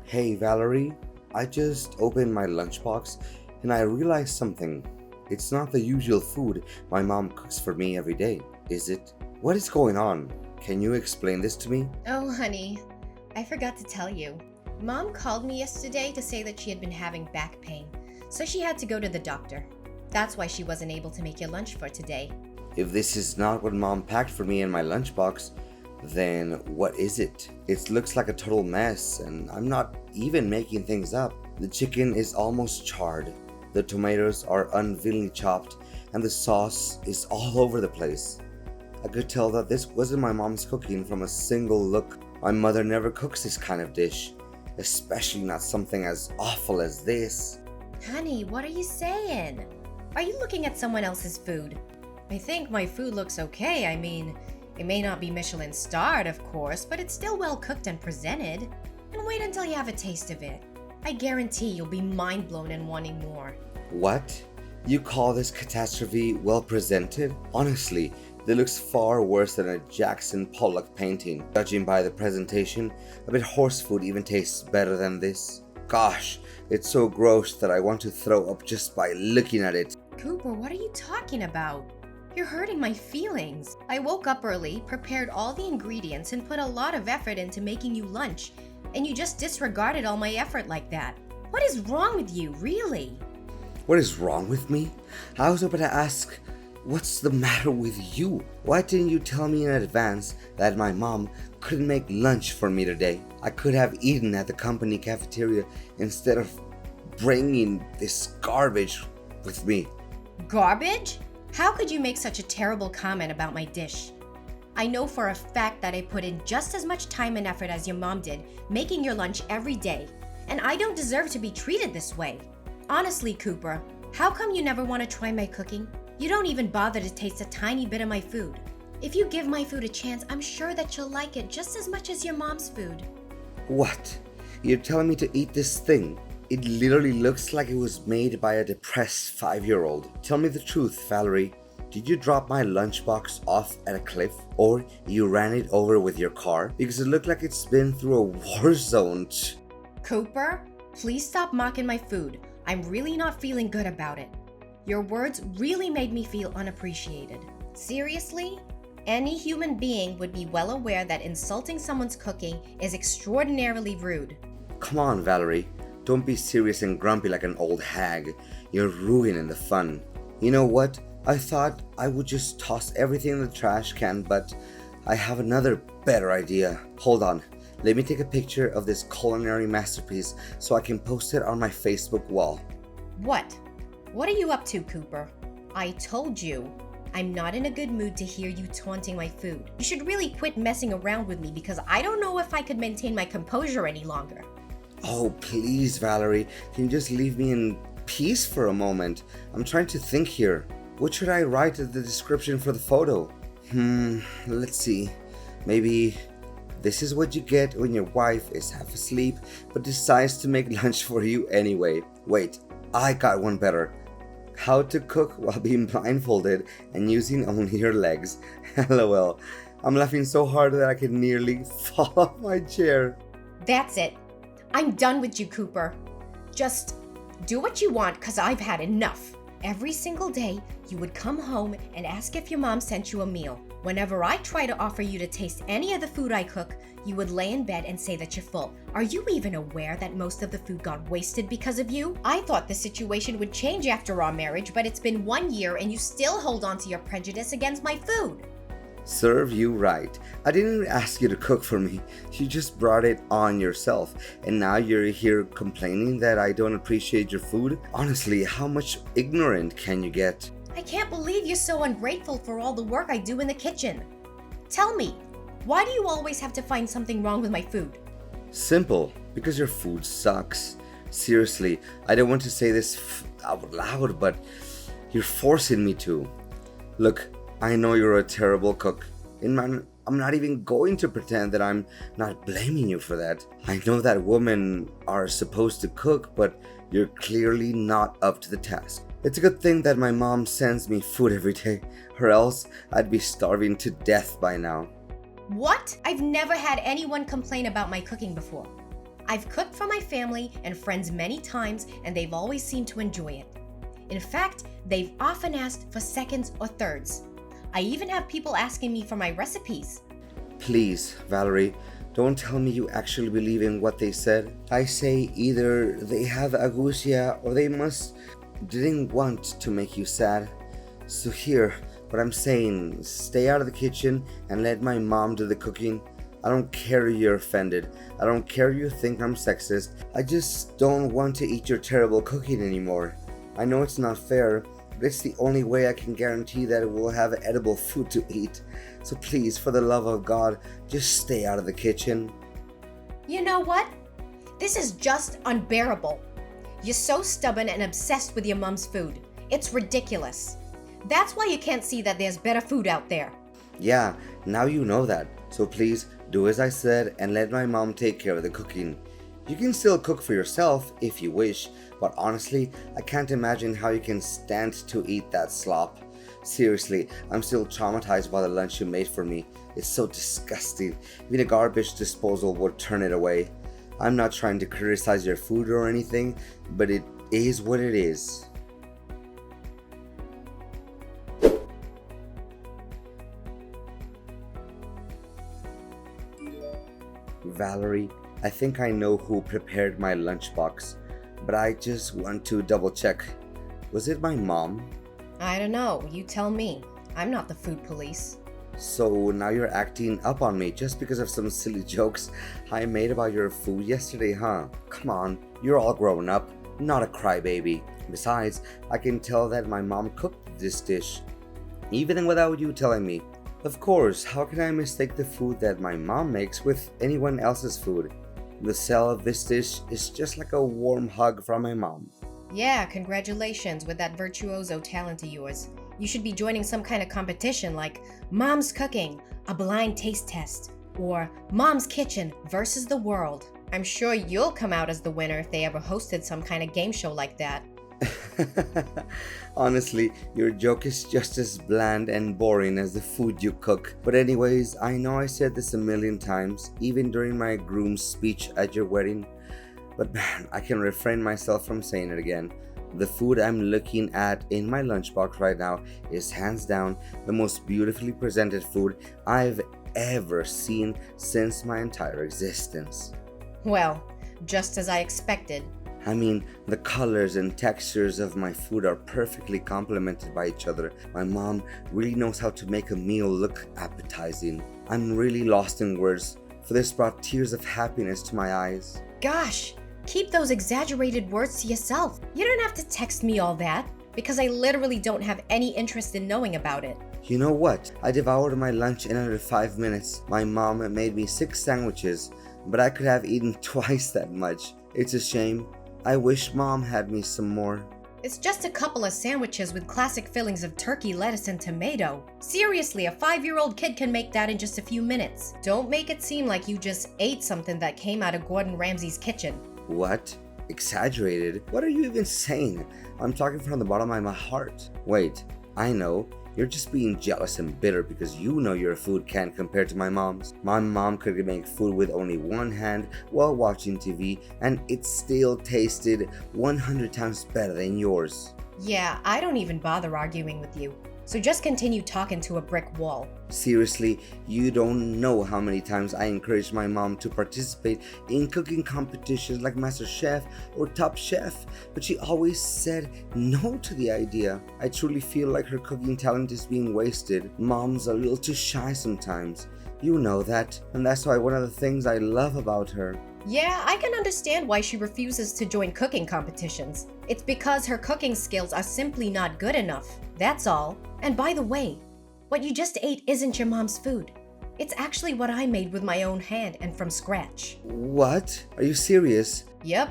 Hey Valerie, I just opened my lunchbox and I realized something. It's not the usual food my mom cooks for me every day, is it? What is going on? Can you explain this to me? Oh, honey, I forgot to tell you. Mom called me yesterday to say that she had been having back pain, so she had to go to the doctor. That's why she wasn't able to make your lunch for today. If this is not what mom packed for me in my lunchbox, then what is it? It looks like a total mess and I'm not even making things up. The chicken is almost charred, the tomatoes are unwillingly chopped, and the sauce is all over the place. I could tell that this wasn't my mom's cooking from a single look. My mother never cooks this kind of dish, especially not something as awful as this. Honey, what are you saying? Are you looking at someone else's food? I think my food looks okay. It may not be Michelin starred, of course, but it's still well cooked and presented. And wait until you have a taste of it. I guarantee you'll be mind blown and wanting more. What? You call this catastrophe well presented? Honestly, it looks far worse than a Jackson Pollock painting. Judging by the presentation, I bet horse food even tastes better than this. Gosh, it's so gross that I want to throw up just by looking at it. Cooper, what are you talking about? You're hurting my feelings. I woke up early, prepared all the ingredients, and put a lot of effort into making you lunch, and you just disregarded all my effort like that. What is wrong with you, really? What is wrong with me? I was about to ask, what's the matter with you? Why didn't you tell me in advance that my mom couldn't make lunch for me today? I could have eaten at the company cafeteria instead of bringing this garbage with me. Garbage? How could you make such a terrible comment about my dish? I know for a fact that I put in just as much time and effort as your mom did, making your lunch every day, and I don't deserve to be treated this way. Honestly, Cooper, how come you never want to try my cooking? You don't even bother to taste a tiny bit of my food. If you give my food a chance, I'm sure that you'll like it just as much as your mom's food. What? You're telling me to eat this thing? It literally looks like it was made by a depressed 5-year-old. Tell me the truth, Valerie. Did you drop my lunchbox off at a cliff? Or you ran it over with your car? Because it looked like it's been through a war zone. Cooper, please stop mocking my food. I'm really not feeling good about it. Your words really made me feel unappreciated. Seriously? Any human being would be well aware that insulting someone's cooking is extraordinarily rude. Come on, Valerie. Don't be serious and grumpy like an old hag. You're ruining the fun. You know what? I thought I would just toss everything in the trash can, but I have another better idea. Hold on. Let me take a picture of this culinary masterpiece so I can post it on my Facebook wall. What? What are you up to, Cooper? I told you, I'm not in a good mood to hear you taunting my food. You should really quit messing around with me because I don't know if I could maintain my composure any longer. Oh, please, Valerie. Can you just leave me in peace for a moment? I'm trying to think here. What should I write as the description for the photo? Let's see. Maybe this is what you get when your wife is half asleep but decides to make lunch for you anyway. Wait, I got one better. How to cook while being blindfolded and using only your legs. LOL. I'm laughing so hard that I can nearly fall off my chair. That's it. I'm done with you, Cooper. Just do what you want because I've had enough. Every single day, you would come home and ask if your mom sent you a meal. Whenever I try to offer you to taste any of the food I cook, you would lay in bed and say that you're full. Are you even aware that most of the food got wasted because of you? I thought the situation would change after our marriage, but it's been 1 year and you still hold on to your prejudice against my food. Serve you right. I didn't even ask you to cook for me. You just brought it on yourself. And now you're here complaining that I don't appreciate your food? Honestly, how much ignorant can you get? I can't believe you're so ungrateful for all the work I do in the kitchen. Tell me, why do you always have to find something wrong with my food? Simple. Because your food sucks. Seriously, I don't want to say this out loud, but you're forcing me to. Look, I know you're a terrible cook, and I'm not even going to pretend that I'm not blaming you for that. I know that women are supposed to cook, but you're clearly not up to the task. It's a good thing that my mom sends me food every day, or else I'd be starving to death by now. What? I've never had anyone complain about my cooking before. I've cooked for my family and friends many times, and they've always seemed to enjoy it. In fact, they've often asked for seconds or thirds. I even have people asking me for my recipes. Please, Valerie, don't tell me you actually believe in what they said. I say either they have agousia or they didn't want to make you sad. So here, what I'm saying, stay out of the kitchen and let my mom do the cooking. I don't care you're offended. I don't care you think I'm sexist. I just don't want to eat your terrible cooking anymore. I know it's not fair, but it's the only way I can guarantee that we'll have edible food to eat. So please, for the love of God, just stay out of the kitchen. You know what? This is just unbearable. You're so stubborn and obsessed with your mom's food. It's ridiculous. That's why you can't see that there's better food out there. Yeah, now you know that. So please, do as I said and let my mom take care of the cooking. You can still cook for yourself if you wish, but honestly, I can't imagine how you can stand to eat that slop. Seriously, I'm still traumatized by the lunch you made for me. It's so disgusting. Even a garbage disposal would turn it away. I'm not trying to criticize your food or anything, but it is what it is. Valerie, I think I know who prepared my lunchbox, but I just want to double check. Was it my mom? I don't know. You tell me. I'm not the food police. So now you're acting up on me just because of some silly jokes I made about your food yesterday, huh? Come on, you're all grown up, not a crybaby. Besides, I can tell that my mom cooked this dish, even without you telling me. Of course, how can I mistake the food that my mom makes with anyone else's food? The smell of this dish is just like a warm hug from my mom. Yeah, congratulations with that virtuoso talent of yours. You should be joining some kind of competition like Mom's Cooking, a blind taste test, or Mom's Kitchen versus the World. I'm sure you'll come out as the winner if they ever hosted some kind of game show like that. Honestly, your joke is just as bland and boring as the food you cook. But anyways, I know I said this a million times, even during my groom's speech at your wedding. But man, I can refrain myself from saying it again. The food I'm looking at in my lunchbox right now is hands down the most beautifully presented food I've ever seen since my entire existence. Well, just as I expected. I mean, the colors and textures of my food are perfectly complemented by each other. My mom really knows how to make a meal look appetizing. I'm really lost in words, for this brought tears of happiness to my eyes. Gosh, keep those exaggerated words to yourself. You don't have to text me all that, because I literally don't have any interest in knowing about it. You know what? I devoured my lunch in under 5 minutes. My mom made me 6 sandwiches, but I could have eaten twice that much. It's a shame. I wish Mom had me some more. It's just a couple of sandwiches with classic fillings of turkey, lettuce, and tomato. Seriously, a 5-year-old kid can make that in just a few minutes. Don't make it seem like you just ate something that came out of Gordon Ramsay's kitchen. What? Exaggerated? What are you even saying? I'm talking from the bottom of my heart. Wait, I know. You're just being jealous and bitter because you know your food can't compare to my mom's. My mom could make food with only one hand while watching TV, and it still tasted 100 times better than yours. Yeah, I don't even bother arguing with you. So just continue talking to a brick wall. Seriously, you don't know how many times I encouraged my mom to participate in cooking competitions like Master Chef or Top Chef, but she always said no to the idea. I truly feel like her cooking talent is being wasted. Mom's a little too shy sometimes. You know that, and that's why one of the things I love about her. Yeah, I can understand why she refuses to join cooking competitions. It's because her cooking skills are simply not good enough. That's all. And by the way, what you just ate isn't your mom's food. It's actually what I made with my own hand and from scratch. What? Are you serious? Yep.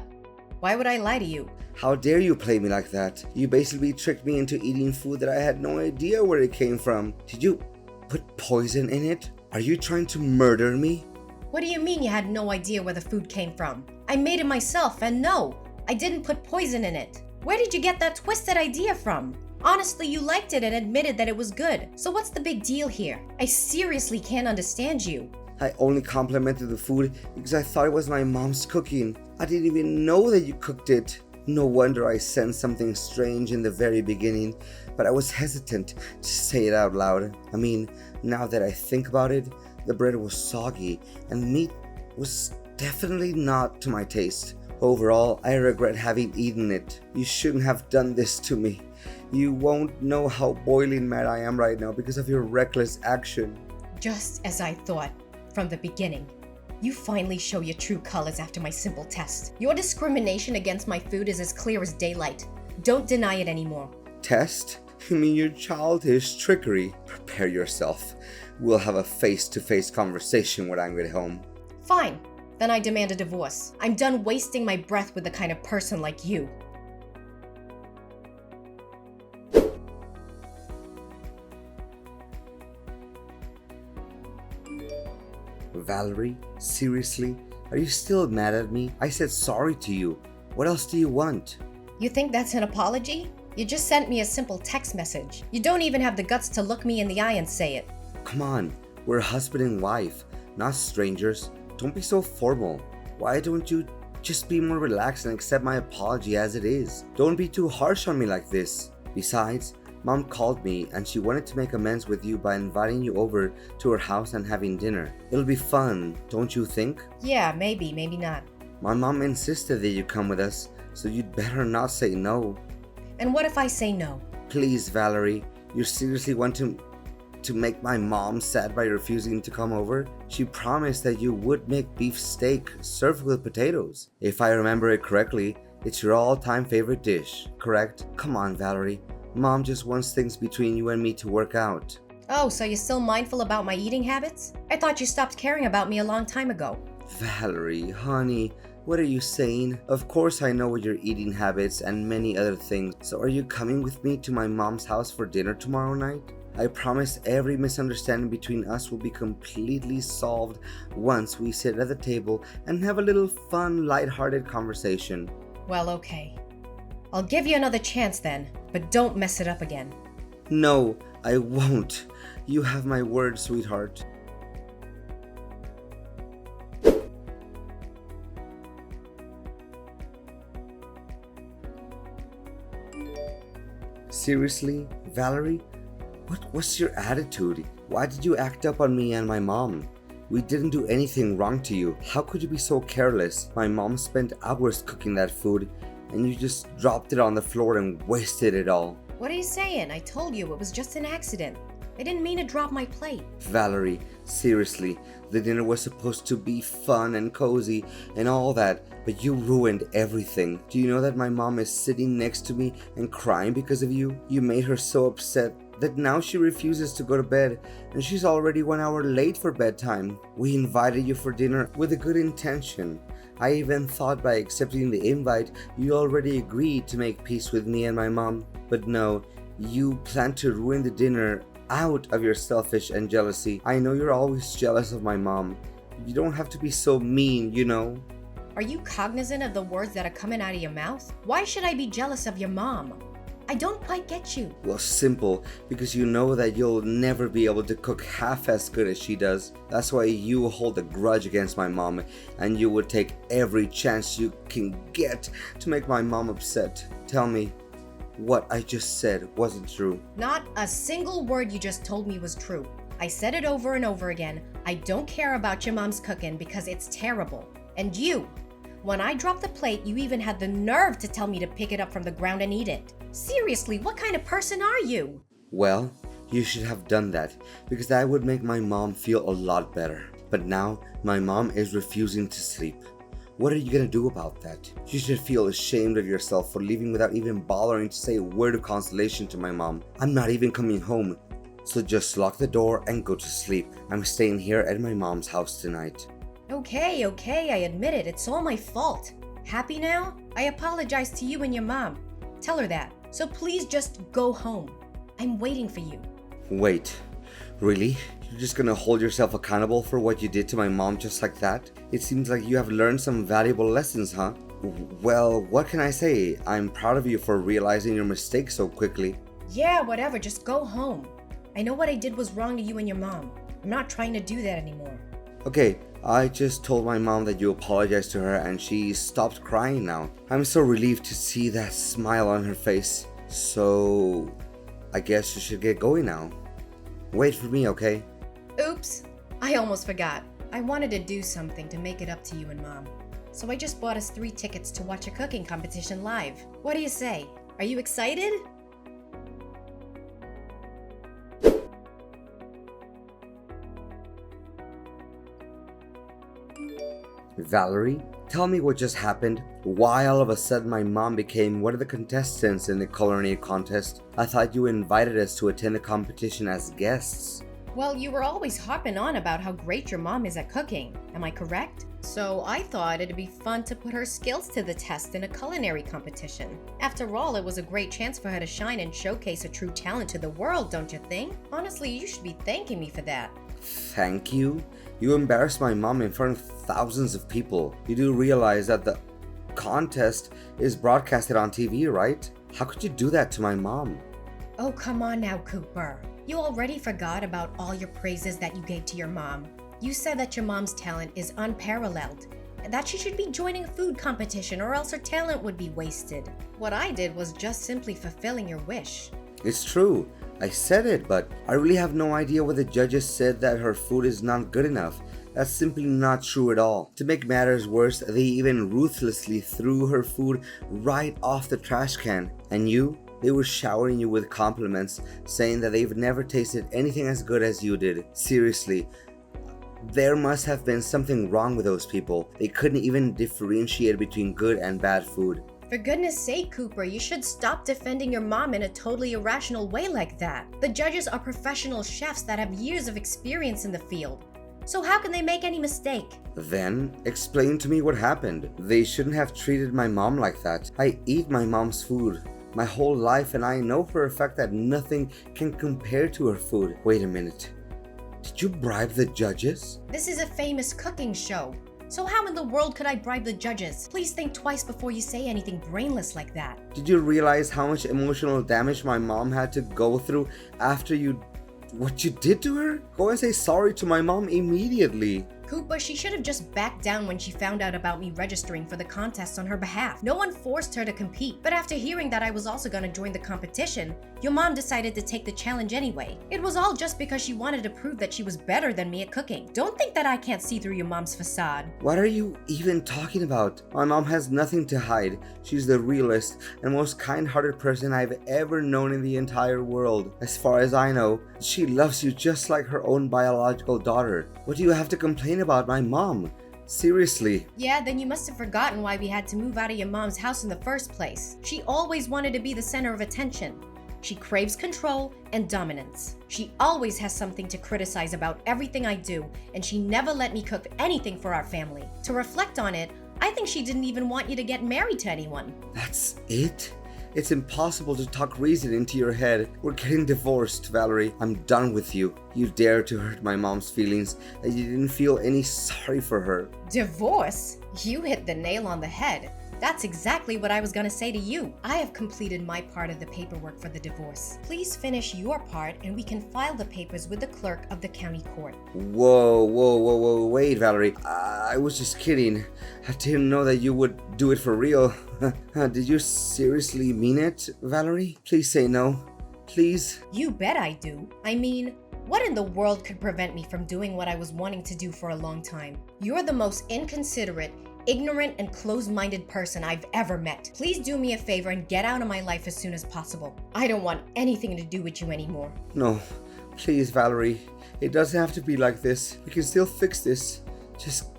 Why would I lie to you? How dare you play me like that? You basically tricked me into eating food that I had no idea where it came from. Did you put poison in it? Are you trying to murder me? What do you mean you had no idea where the food came from? I made it myself, and no, I didn't put poison in it. Where did you get that twisted idea from? Honestly, you liked it and admitted that it was good. So what's the big deal here? I seriously can't understand you. I only complimented the food because I thought it was my mom's cooking. I didn't even know that you cooked it. No wonder I sensed something strange in the very beginning, but I was hesitant to say it out loud. I mean, now that I think about it, the bread was soggy and meat was definitely not to my taste. Overall, I regret having eaten it. You shouldn't have done this to me. You won't know how boiling mad I am right now because of your reckless action. Just as I thought from the beginning. You finally show your true colors after my simple test. Your discrimination against my food is as clear as daylight. Don't deny it anymore. Test? You mean your childish trickery? Prepare yourself. We'll have a face-to-face conversation when I get home. Fine. Then I demand a divorce. I'm done wasting my breath with the kind of person like you. Valerie, seriously? Are you still mad at me? I said sorry to you. What else do you want? You think that's an apology? You just sent me a simple text message. You don't even have the guts to look me in the eye and say it. Come on, we're husband and wife, not strangers. Don't be so formal. Why don't you just be more relaxed and accept my apology as it is? Don't be too harsh on me like this. Besides, Mom called me and she wanted to make amends with you by inviting you over to her house and having dinner. It'll be fun, don't you think? Yeah, maybe not. My mom insisted that you come with us, so you'd better not say no. And what if I say no? Please, Valerie, you seriously want to make my mom sad by refusing to come over? She promised that you would make beef steak served with potatoes. If I remember it correctly, it's your all-time favorite dish, correct? Come on, Valerie. Mom just wants things between you and me to work out. Oh, so you're still mindful about my eating habits? I thought you stopped caring about me a long time ago. Valerie, honey, what are you saying? Of course I know your eating habits and many other things. So are you coming with me to my mom's house for dinner tomorrow night? I promise every misunderstanding between us will be completely solved once we sit at the table and have a little fun, lighthearted conversation. Well, okay. I'll give you another chance then, but don't mess it up again. No, I won't. You have my word, sweetheart. Seriously, Valerie? What's your attitude? Why did you act up on me and my mom? We didn't do anything wrong to you. How could you be so careless? My mom spent hours cooking that food, and you just dropped it on the floor and wasted it all. What are you saying? I told you it was just an accident. I didn't mean to drop my plate. Valerie, seriously, the dinner was supposed to be fun and cozy and all that, but you ruined everything. Do you know that my mom is sitting next to me and crying because of you? You made her so upset that now she refuses to go to bed, and she's already 1 hour late for bedtime. We invited you for dinner with a good intention. I even thought by accepting the invite, you already agreed to make peace with me and my mom. But no, you plan to ruin the dinner out of your selfish and jealousy. I know you're always jealous of my mom. You don't have to be so mean, you know. Are you cognizant of the words that are coming out of your mouth? Why should I be jealous of your mom? I don't quite get you. Well, simple, because you know that you'll never be able to cook half as good as she does. That's why you hold a grudge against my mom, and you would take every chance you can get to make my mom upset. Tell me, what I just said wasn't true. Not a single word you just told me was true. I said it over and over again. I don't care about your mom's cooking because it's terrible. And you, when I dropped the plate, you even had the nerve to tell me to pick it up from the ground and eat it. Seriously, what kind of person are you? Well, you should have done that, because that would make my mom feel a lot better. But now, my mom is refusing to sleep. What are you gonna do about that? You should feel ashamed of yourself for leaving without even bothering to say a word of consolation to my mom. I'm not even coming home, so just lock the door and go to sleep. I'm staying here at my mom's house tonight. Okay, I admit it. It's all my fault. Happy now? I apologize to you and your mom. Tell her that. So please just go home. I'm waiting for you. Wait, really? You're just gonna hold yourself accountable for what you did to my mom just like that? It seems like you have learned some valuable lessons, huh? Well, what can I say? I'm proud of you for realizing your mistake so quickly. Yeah, whatever. Just go home. I know what I did was wrong to you and your mom. I'm not trying to do that anymore. Okay, I just told my mom that you apologized to her and she stopped crying now. I'm so relieved to see that smile on her face. So, I guess you should get going now. Wait for me, okay? Oops, I almost forgot. I wanted to do something to make it up to you and Mom. So I just bought us 3 tickets to watch a cooking competition live. What do you say? Are you excited? Valerie, tell me what just happened. Why all of a sudden my mom became one of the contestants in the culinary contest? I thought you invited us to attend the competition as guests. Well, you were always harping on about how great your mom is at cooking. Am I correct? So I thought it'd be fun to put her skills to the test in a culinary competition. After all, it was a great chance for her to shine and showcase her true talent to the world, don't you think? Honestly, you should be thanking me for that. Thank you? You embarrassed my mom in front of thousands of people. You do realize that the contest is broadcasted on TV, right? How could you do that to my mom? Oh, come on now, Cooper. You already forgot about all your praises that you gave to your mom. You said that your mom's talent is unparalleled, and that she should be joining a food competition or else her talent would be wasted. What I did was just simply fulfilling your wish. It's true. I said it, but I really have no idea what the judges said that her food is not good enough. That's simply not true at all. To make matters worse, they even ruthlessly threw her food right off the trash can. And you? They were showering you with compliments, saying that they've never tasted anything as good as you did. Seriously, there must have been something wrong with those people. They couldn't even differentiate between good and bad food. For goodness sake, Cooper, you should stop defending your mom in a totally irrational way like that. The judges are professional chefs that have years of experience in the field. So how can they make any mistake? Then, explain to me what happened. They shouldn't have treated my mom like that. I eat my mom's food my whole life, and I know for a fact that nothing can compare to her food. Wait a minute. Did you bribe the judges? This is a famous cooking show. So how in the world could I bribe the judges? Please think twice before you say anything brainless like that. Did you realize how much emotional damage my mom had to go through after what you did to her? Go and say sorry to my mom immediately. Cooper, she should have just backed down when she found out about me registering for the contest on her behalf. No one forced her to compete, but after hearing that I was also going to join the competition, your mom decided to take the challenge anyway. It was all just because she wanted to prove that she was better than me at cooking. Don't think that I can't see through your mom's facade. What are you even talking about? My mom has nothing to hide. She's the realest and most kind-hearted person I've ever known in the entire world. As far as I know, she loves you just like her own biological daughter. What do you have to complain about my mom? Seriously. Yeah, then you must have forgotten why we had to move out of your mom's house in the first place. She always wanted to be the center of attention. She craves control and dominance. She always has something to criticize about everything I do, and she never let me cook anything for our family. To reflect on it, I think she didn't even want you to get married to anyone. That's it? It's impossible to talk reason into your head. We're getting divorced, Valerie. I'm done with you. You dared to hurt my mom's feelings, and you didn't feel any sorry for her. Divorce? You hit the nail on the head. That's exactly what I was gonna say to you. I have completed my part of the paperwork for the divorce. Please finish your part and we can file the papers with the clerk of the county court. Whoa, wait, Valerie. I was just kidding. I didn't know that you would do it for real. Did you seriously mean it, Valerie? Please say no. Please? You bet I do. I mean, what in the world could prevent me from doing what I was wanting to do for a long time? You're the most inconsiderate, ignorant, and closed-minded person I've ever met. Please do me a favor and get out of my life as soon as possible. I don't want anything to do with you anymore. No, please, Valerie. It doesn't have to be like this. We can still fix this. Just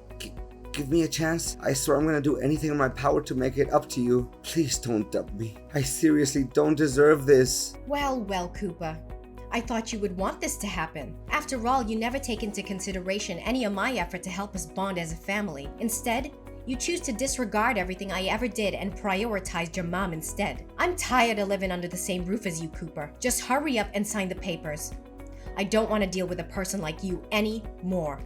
give me a chance. I swear I'm gonna do anything in my power to make it up to you. Please don't dump me. I seriously don't deserve this. Well, Cooper. I thought you would want this to happen. After all, you never take into consideration any of my effort to help us bond as a family. Instead, you choose to disregard everything I ever did and prioritized your mom instead. I'm tired of living under the same roof as you, Cooper. Just hurry up and sign the papers. I don't want to deal with a person like you anymore.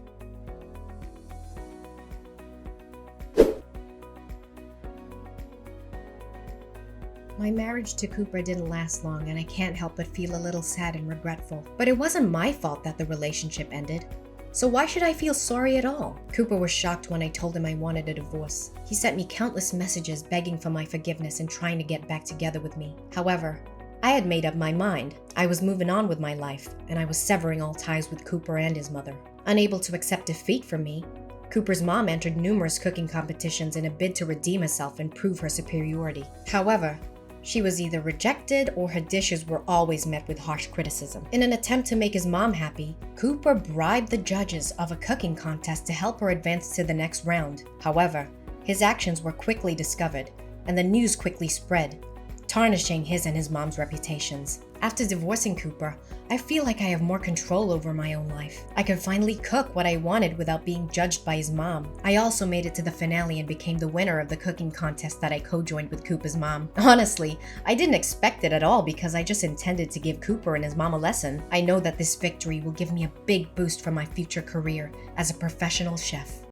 My marriage to Cooper didn't last long, and I can't help but feel a little sad and regretful. But it wasn't my fault that the relationship ended. So why should I feel sorry at all? Cooper was shocked when I told him I wanted a divorce. He sent me countless messages begging for my forgiveness and trying to get back together with me. However, I had made up my mind. I was moving on with my life, and I was severing all ties with Cooper and his mother. Unable to accept defeat from me, Cooper's mom entered numerous cooking competitions in a bid to redeem herself and prove her superiority. However, she was either rejected or her dishes were always met with harsh criticism. In an attempt to make his mom happy, Cooper bribed the judges of a cooking contest to help her advance to the next round. However, his actions were quickly discovered, and the news quickly spread, tarnishing his and his mom's reputations. After divorcing Cooper, I feel like I have more control over my own life. I could finally cook what I wanted without being judged by his mom. I also made it to the finale and became the winner of the cooking contest that I co-joined with Cooper's mom. Honestly, I didn't expect it at all because I just intended to give Cooper and his mom a lesson. I know that this victory will give me a big boost for my future career as a professional chef.